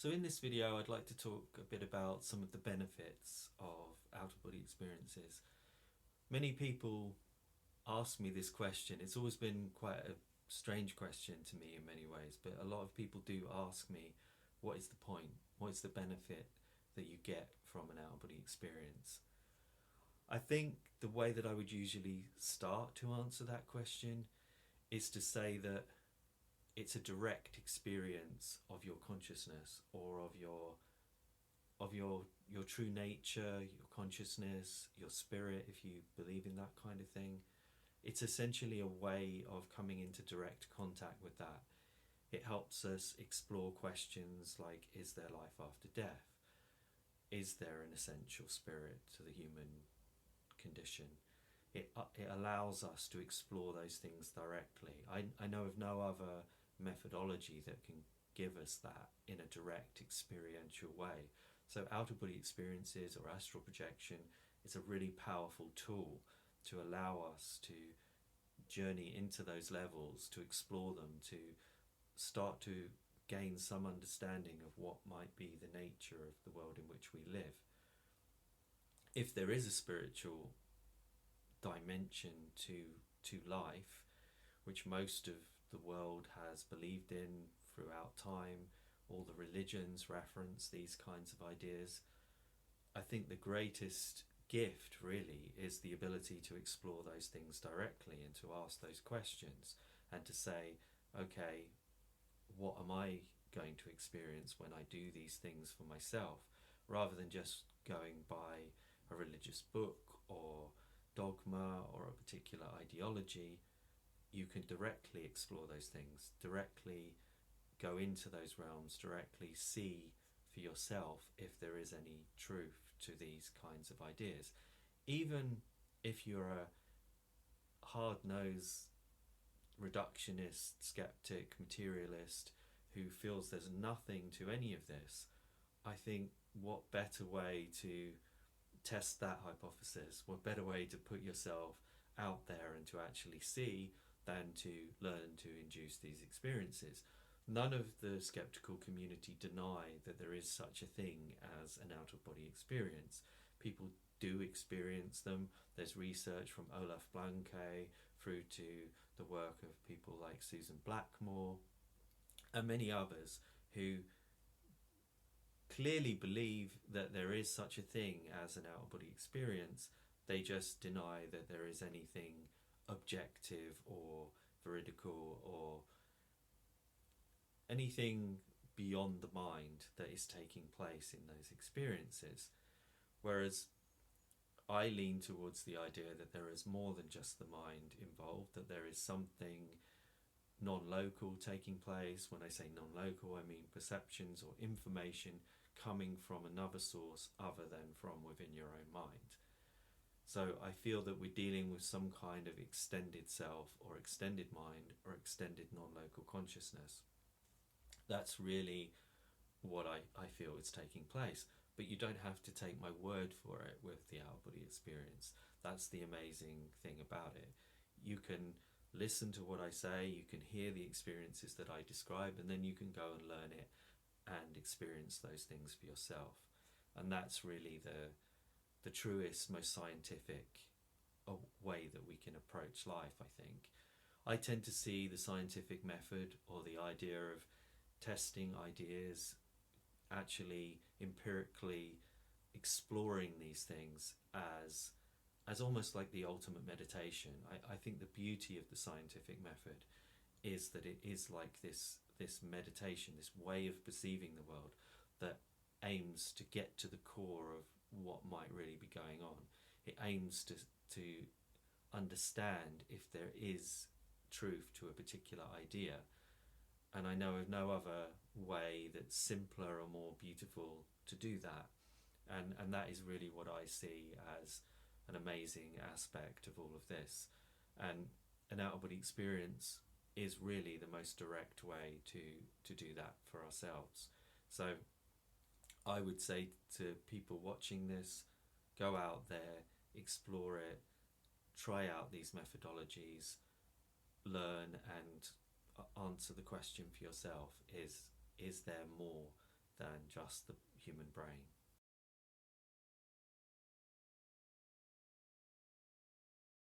So in this video I'd like to talk a bit about some of the benefits of out-of-body experiences. Many people ask me this question. It's always been quite a strange question to me in many ways, but a lot of people do ask me, what is the point? What is the benefit that you get from an out-of-body experience? I think the way that I would usually start to answer that question is to say that it's a direct experience of your consciousness, or of your true nature, your consciousness, your spirit, if you believe in that kind of thing. It's essentially a way of coming into direct contact with that. It helps us explore questions like, is there life after death? Is there an essential spirit to the human condition? It allows us to explore those things directly. I know of no other methodology that can give us that in a direct experiential way. So out-of-body experiences or astral projection is a really powerful tool to allow us to journey into those levels, to explore them, to start to gain some understanding of what might be the nature of the world in which we live. If there is a spiritual dimension to life, which most of the world has believed in throughout time, all the religions reference these kinds of ideas, I think the greatest gift really is the ability to explore those things directly and to ask those questions and to say, okay, what am I going to experience when I do these things for myself, rather than just going by a religious book or dogma or a particular ideology. You can directly explore those things, directly go into those realms, directly see for yourself if there is any truth to these kinds of ideas. Even if you're a hard-nosed reductionist, skeptic, materialist who feels there's nothing to any of this, I think what better way to test that hypothesis, what better way to put yourself out there and to actually see than to learn to induce these experiences. None of the skeptical community deny that there is such a thing as an out-of-body experience. People do experience them. There's research from Olaf Blanke through to the work of people like Susan Blackmore and many others who clearly believe that there is such a thing as an out-of-body experience. They just deny that there is anything objective or veridical or anything beyond the mind that is taking place in those experiences. Whereas I lean towards the idea that there is more than just the mind involved, that there is something non-local taking place. When I say non-local, I mean perceptions or information coming from another source other than from within your own mind. So I feel that we're dealing with some kind of extended self or extended mind or extended non-local consciousness. That's really what I feel is taking place. But you don't have to take my word for it with the out-of-body experience. That's the amazing thing about it. You can listen to what I say, you can hear the experiences that I describe, and then you can go and learn it and experience those things for yourself. And that's really the truest, most scientific way that we can approach life, I think. I tend to see the scientific method, or the idea of testing ideas, actually empirically exploring these things as almost like the ultimate meditation. I think the beauty of the scientific method is that it is like this meditation, this way of perceiving the world that aims to get to the core of what might really be going on. It aims to understand if there is truth to a particular idea. And I know of no other way that's simpler or more beautiful to do that. And that is really what I see as an amazing aspect of all of this. And an out-of-body experience is really the most direct way to do that for ourselves. So I would say to people watching this, go out there, explore it, try out these methodologies, learn and answer the question for yourself, is there more than just the human brain.